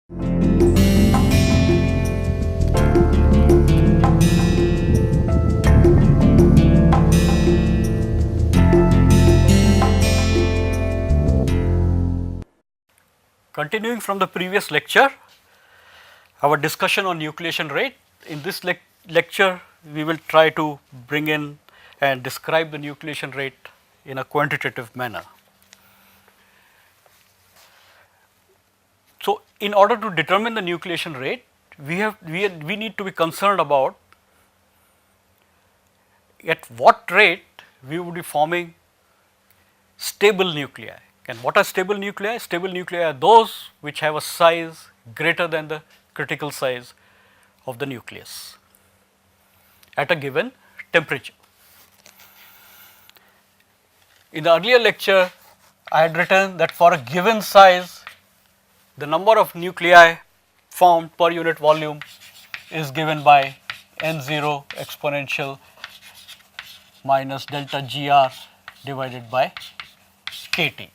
Continuing from the previous lecture, our discussion on nucleation rate. In this lecture, we will try to bring in and describe the nucleation rate in a quantitative manner. So, in order to determine the nucleation rate, we need to be concerned about at what rate we would be forming stable nuclei. And what are stable nuclei? Stable nuclei are those which have a size greater than the critical size of the nucleus at a given temperature. In the earlier lecture, I had written that for a given size, the number of nuclei formed per unit volume is given by N0 exponential minus delta GR divided by KT.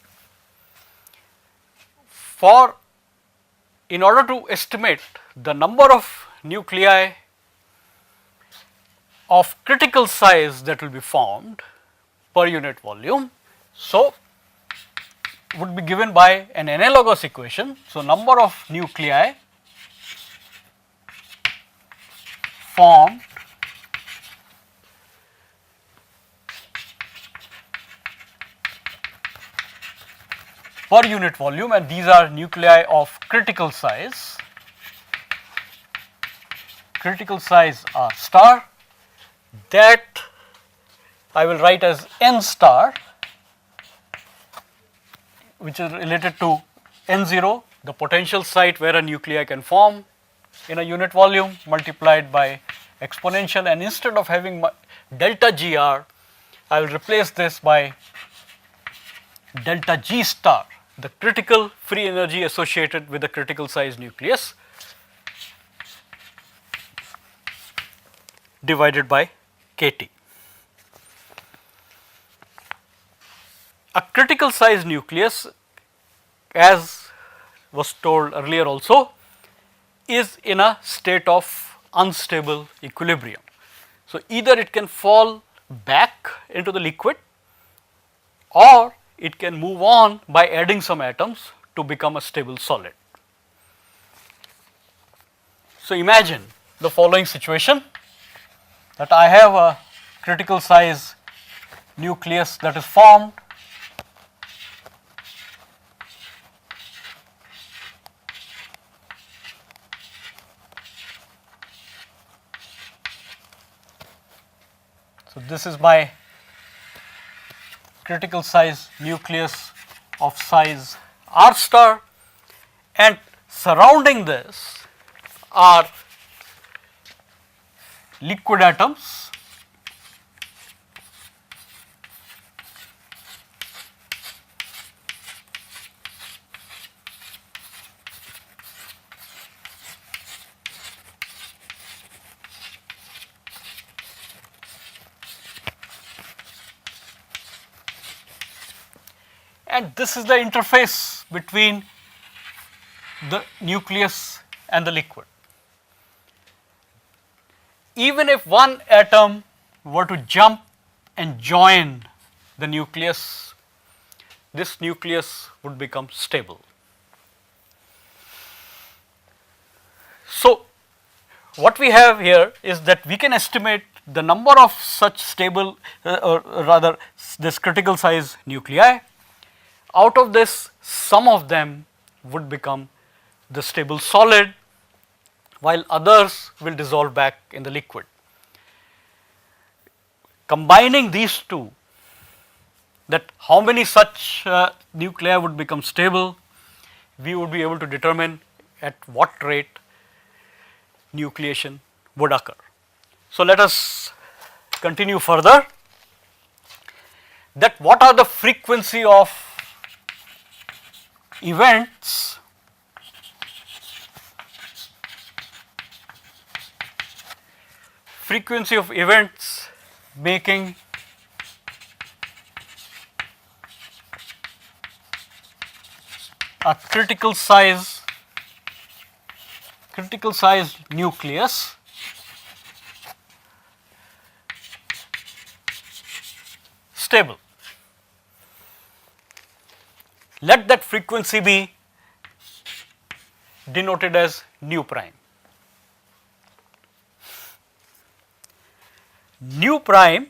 In order to estimate the number of nuclei of critical size that will be formed per unit volume, so would be given by an analogous equation. So, number of nuclei formed per unit volume, and these are nuclei of critical size. Critical size R star, that I will write as N star, which is related to N0, the potential site where a nuclei can form in a unit volume, multiplied by exponential, and instead of having delta GR, I will replace this by delta G star, the critical free energy associated with the critical size nucleus, divided by KT. A critical size nucleus, as was told earlier also, is in a state of unstable equilibrium. So, either it can fall back into the liquid, or it can move on by adding some atoms to become a stable solid. So, imagine the following situation, that I have a critical size nucleus that is formed So, this is my critical size nucleus of size R star, and surrounding this are liquid atoms and this is the interface between the nucleus and the liquid. Even if one atom were to jump and join the nucleus, this nucleus would become stable. So, what we have here is that we can estimate the number of such stable or rather this critical size nuclei. Out of this, some of them would become the stable solid, while others will dissolve back in the liquid. Combining these two, that how many such nuclei would become stable, we would be able to determine at what rate nucleation would occur. So, let us continue further, that what are the frequency of events making a critical size critical size nucleus stable. Let that frequency be denoted as nu prime. Nu prime,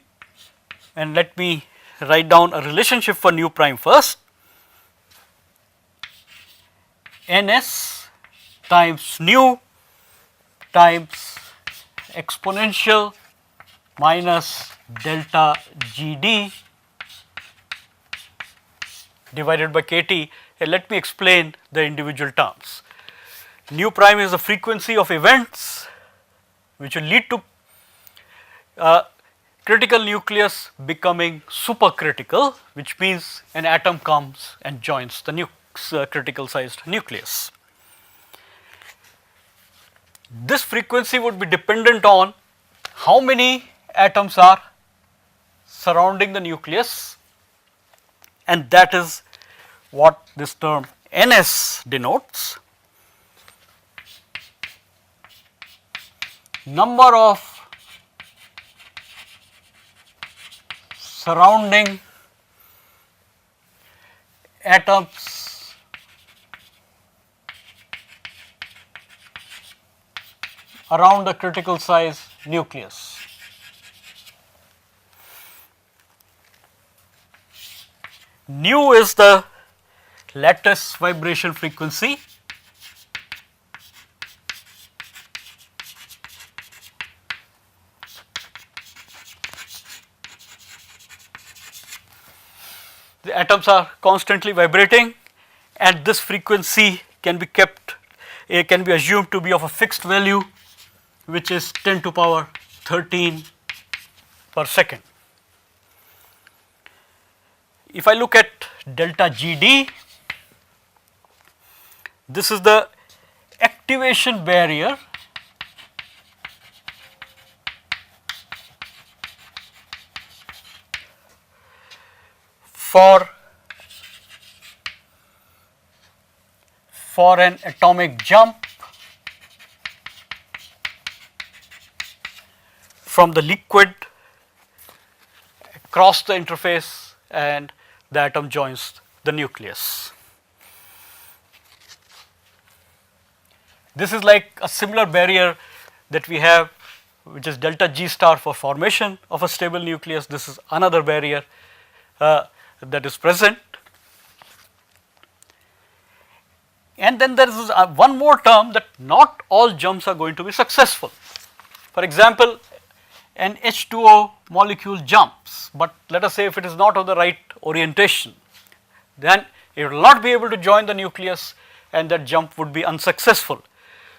and let me write down a relationship for nu prime first. Ns times nu times exponential minus delta Gd divided by Kt, and let me explain the individual terms. Nu prime is the frequency of events which will lead to critical nucleus becoming supercritical, which means an atom comes and joins the critical sized nucleus. This frequency would be dependent on how many atoms are surrounding the nucleus, and that is what this term Ns denotes. Number of surrounding atoms around the critical size nucleus. Nu is the lattice vibration frequency. The atoms are constantly vibrating, and this frequency can be kept, can be assumed to be of a fixed value, which is 10 to power 13 per second. If I look at delta Gd, this is the activation barrier for an atomic jump from the liquid across the interface and the atom joins the nucleus. This is like a similar barrier that we have, which is delta G star for formation of a stable nucleus. This is another barrier that is present. And then there is one more term, that not all jumps are going to be successful. For example, an H2O molecule jumps, but let us say if it is not of the right orientation, then it will not be able to join the nucleus and that jump would be unsuccessful.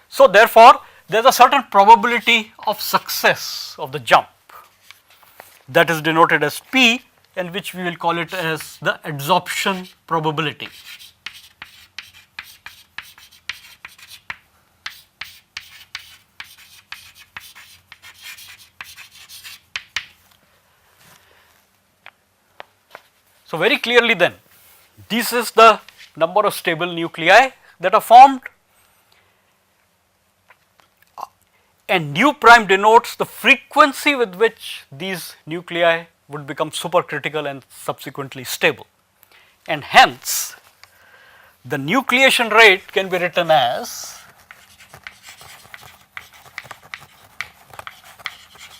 So therefore, there is a certain probability of success of the jump that is denoted as P, and which we will call it as the adsorption probability. So very clearly then, this is the number of stable nuclei that are formed, and nu prime denotes the frequency with which these nuclei would become supercritical and subsequently stable, and hence the nucleation rate can be written as,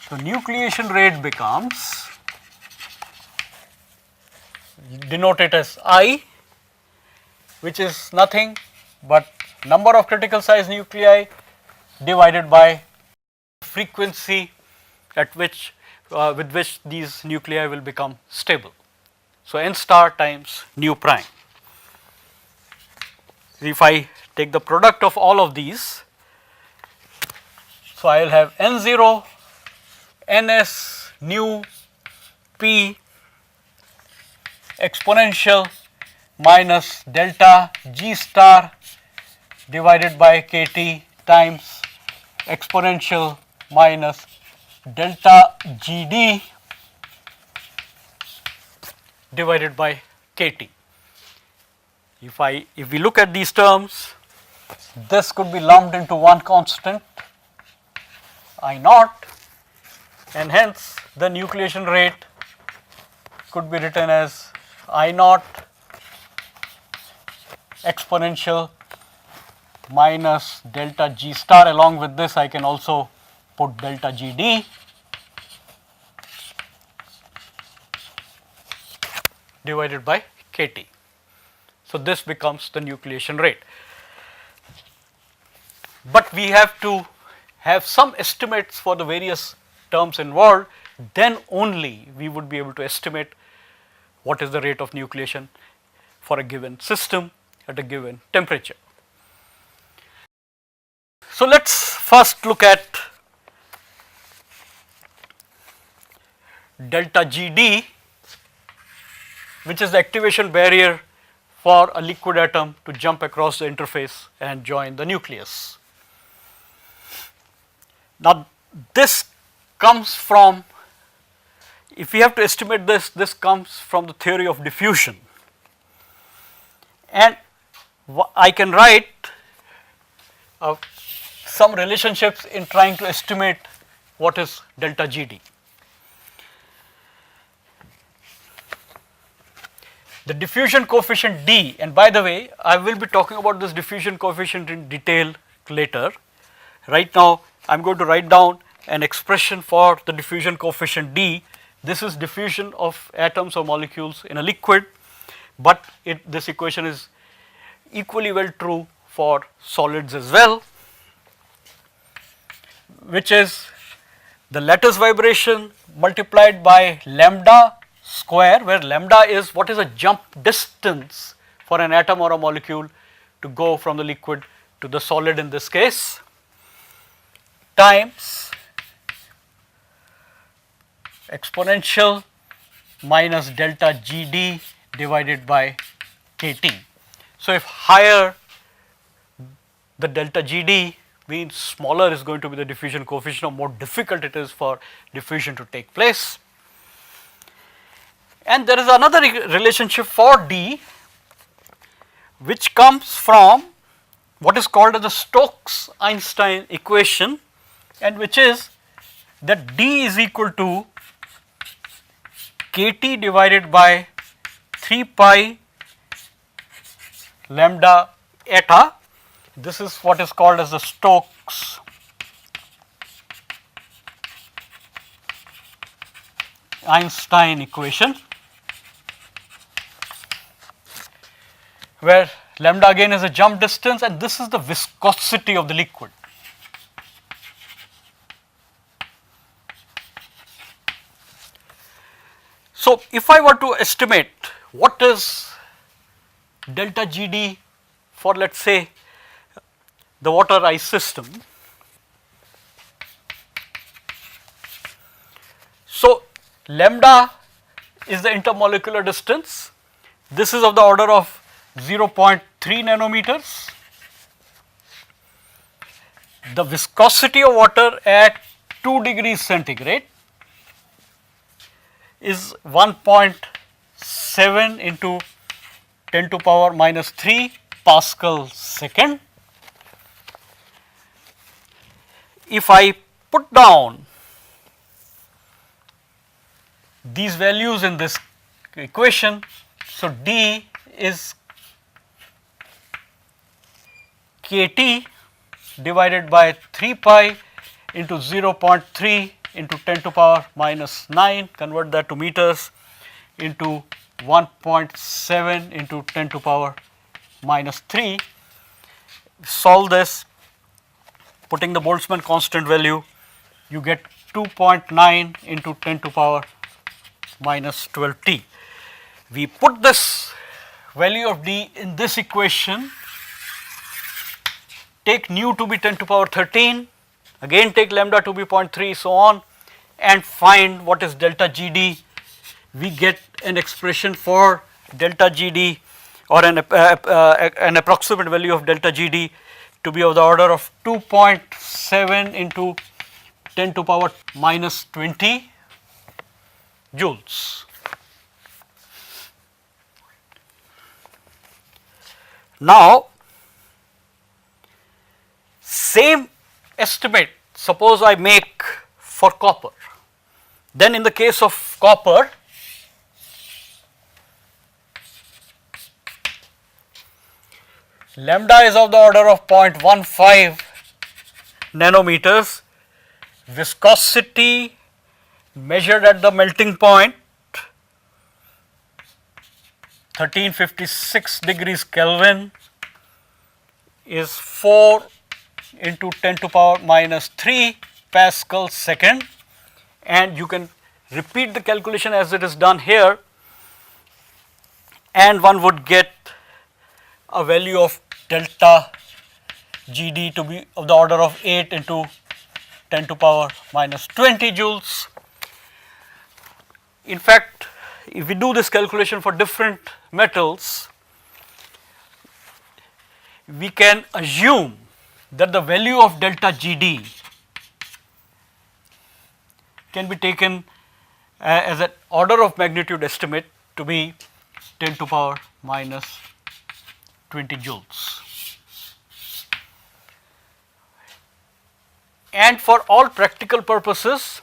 so nucleation rate becomes, denote it as I, which is nothing but number of critical size nuclei divided by frequency at which with which these nuclei will become stable. So n star times nu prime. If I take the product of all of these, so I will have n0, ns, nu, p exponential minus delta G star divided by Kt times exponential minus delta Gd divided by Kt. If we look at these terms, this could be lumped into one constant I naught, and hence the nucleation rate could be written as I naught exponential minus delta G star. Along with this I can also put delta GD divided by KT. So, this becomes the nucleation rate, but we have to have some estimates for the various terms involved, then only we would be able to estimate what is the rate of nucleation for a given system at a given temperature. So, let us first look at delta GD, which is the activation barrier for a liquid atom to jump across the interface and join the nucleus. Now, this comes from, if we have to estimate this, this comes from the theory of diffusion, and I can write some relationships in trying to estimate what is delta GD. The diffusion coefficient D, and by the way, I will be talking about this diffusion coefficient in detail later. Right now, I am going to write down an expression for the diffusion coefficient D. This is diffusion of atoms or molecules in a liquid, but this equation is equally well true for solids as well, which is the lattice vibration multiplied by lambda square, where lambda is what is a jump distance for an atom or a molecule to go from the liquid to the solid in this case, times exponential minus delta GD divided by KT. So, if higher the delta GD means smaller is going to be the diffusion coefficient, or more difficult it is for diffusion to take place. And there is another relationship for D, which comes from what is called as the Stokes-Einstein equation, and which is that D is equal to KT divided by 3 pi lambda eta. This is what is called as the Stokes-Einstein equation, where lambda again is a jump distance and this is the viscosity of the liquid. So, if I were to estimate what is delta GD for, let us say, the water ice system. So, lambda is the intermolecular distance. This is of the order of 0.3 nanometers. The viscosity of water at 2 degrees centigrade is 1.7 into 10 to power minus 3 Pascal second. If I put down these values in this equation, so D is KT divided by 3 pi into 0.3 into 10 to power minus 9, convert that to meters, into 1.7 into 10 to power minus 3. Solve this, putting the Boltzmann constant value, you get 2.9 into 10 to power minus 12 T. We put this value of D in this equation, take nu to be 10 to power 13, again take lambda to be 0.3, so on, and find what is delta GD. We get an expression for delta GD, or an approximate value of delta GD to be of the order of 2.7 into 10 to power minus 20 joules. Now, same estimate suppose I make for copper, then in the case of copper, lambda is of the order of 0.15 nanometers, viscosity measured at the melting point 1356 degrees Kelvin is 4 into 10 to power minus 3 Pascal second, and you can repeat the calculation as it is done here, and one would get a value of delta GD to be of the order of 8 into 10 to power minus 20 joules. In fact, if we do this calculation for different metals, we can assume that the value of delta GD can be taken as an order of magnitude estimate to be 10 to power minus 20 joules. And for all practical purposes,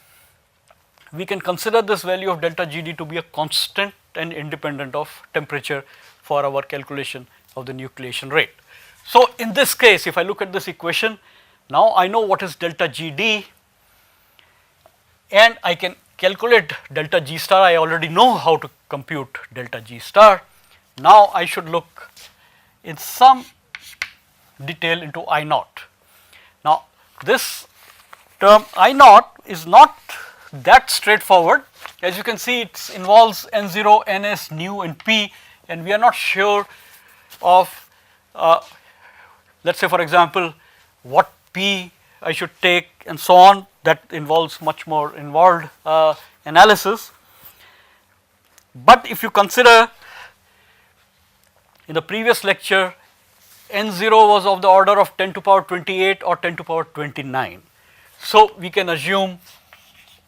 we can consider this value of delta GD to be a constant and independent of temperature for our calculation of the nucleation rate. So, in this case, if I look at this equation, now I know what is delta GD, and I can calculate delta G star. I already know how to compute delta G star. Now I should look in some detail into I naught. Now this term I naught is not that straightforward. As you can see, it involves N0, Ns, nu and P, and we are not sure of let us say for example what P I should take and so on. That involves much more involved analysis. But if you consider in the previous lecture, N0 was of the order of 10 to power 28 or 10 to power 29. So we can assume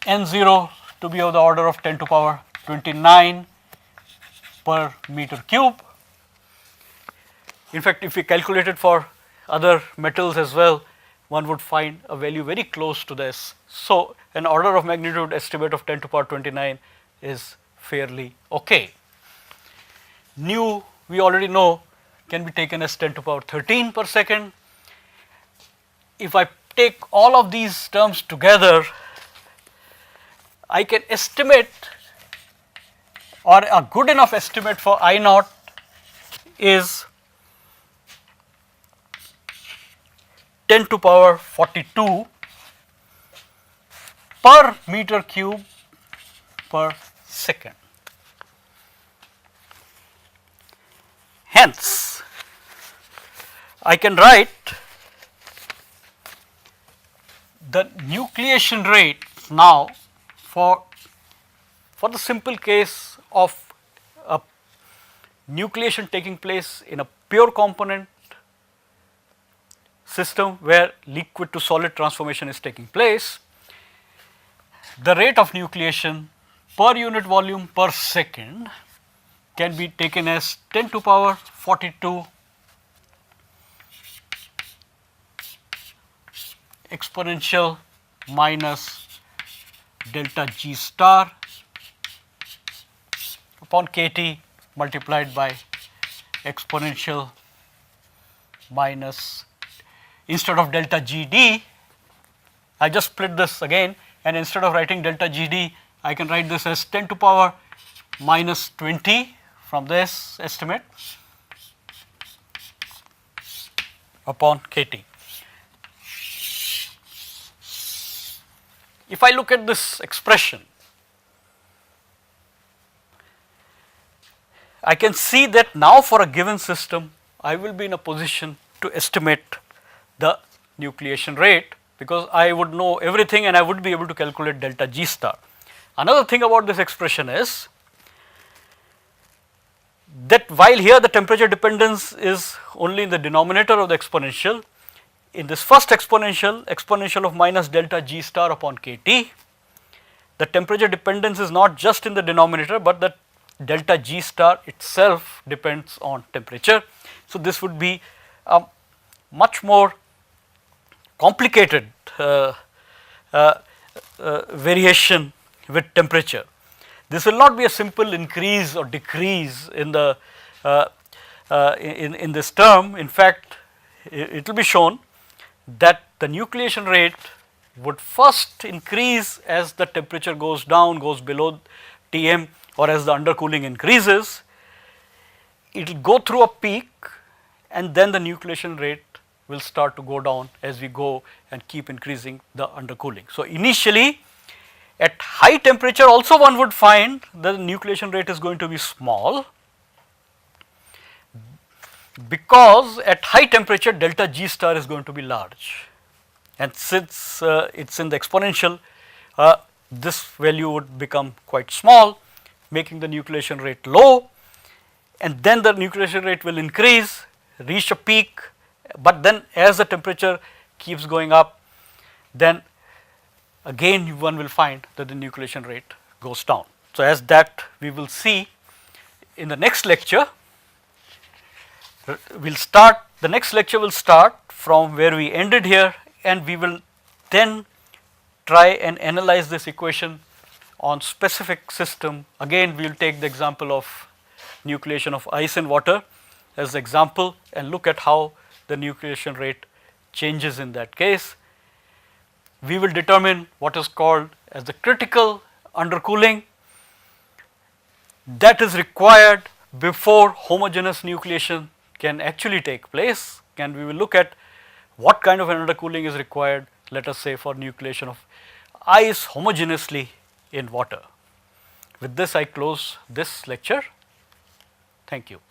N0 to be of the order of 10 to power 29 per meter cube. In fact, if we calculate it for other metals as well, one would find a value very close to this. So an order of magnitude estimate of 10 to power 29 is fairly okay. Nu we already know can be taken as 10 to power 13 per second. If I take all of these terms together, I can estimate, or a good enough estimate for I naught is 10 to power 42 per meter cube per second. Hence, I can write the nucleation rate now for the simple case of a nucleation taking place in a pure component system where liquid to solid transformation is taking place. The rate of nucleation per unit volume per second can be taken as 10 to power 42 exponential minus delta G star upon kT multiplied by exponential minus, instead of delta GD, I just split this again, and instead of writing delta GD, I can write this as 10 to power minus 20 from this estimate upon kT. If I look at this expression, I can see that now for a given system, I will be in a position to estimate the nucleation rate, because I would know everything and I would be able to calculate delta G star. Another thing about this expression is that while here the temperature dependence is only in the denominator of the exponential, in this first exponential of minus delta G star upon kT, the temperature dependence is not just in the denominator, but the delta G star itself depends on temperature. So this would be a much more complicated variation with temperature. This will not be a simple increase or decrease in the in this term. In fact, it will be shown that the nucleation rate would first increase as the temperature goes down, goes below Tm, or as the undercooling increases. It will go through a peak, and then the nucleation rate will start to go down as we go and keep increasing the undercooling. So, initially at high temperature also one would find the nucleation rate is going to be small, because at high temperature delta G star is going to be large, and since it is in the exponential, this value would become quite small, making the nucleation rate low, and then the nucleation rate will increase, reach a peak, but then as the temperature keeps going up, then again one will find that the nucleation rate goes down. So, as that we will see in the next lecture. The next lecture will start from where we ended here, and we will then try and analyze this equation on specific system. Again we will take the example of nucleation of ice and water as the example, and look at how the nucleation rate changes in that case. We will determine what is called as the critical undercooling that is required before homogeneous nucleation can actually take place, and we will look at what kind of an undercooling is required, let us say, for nucleation of ice homogeneously in water. With this I close this lecture. Thank you.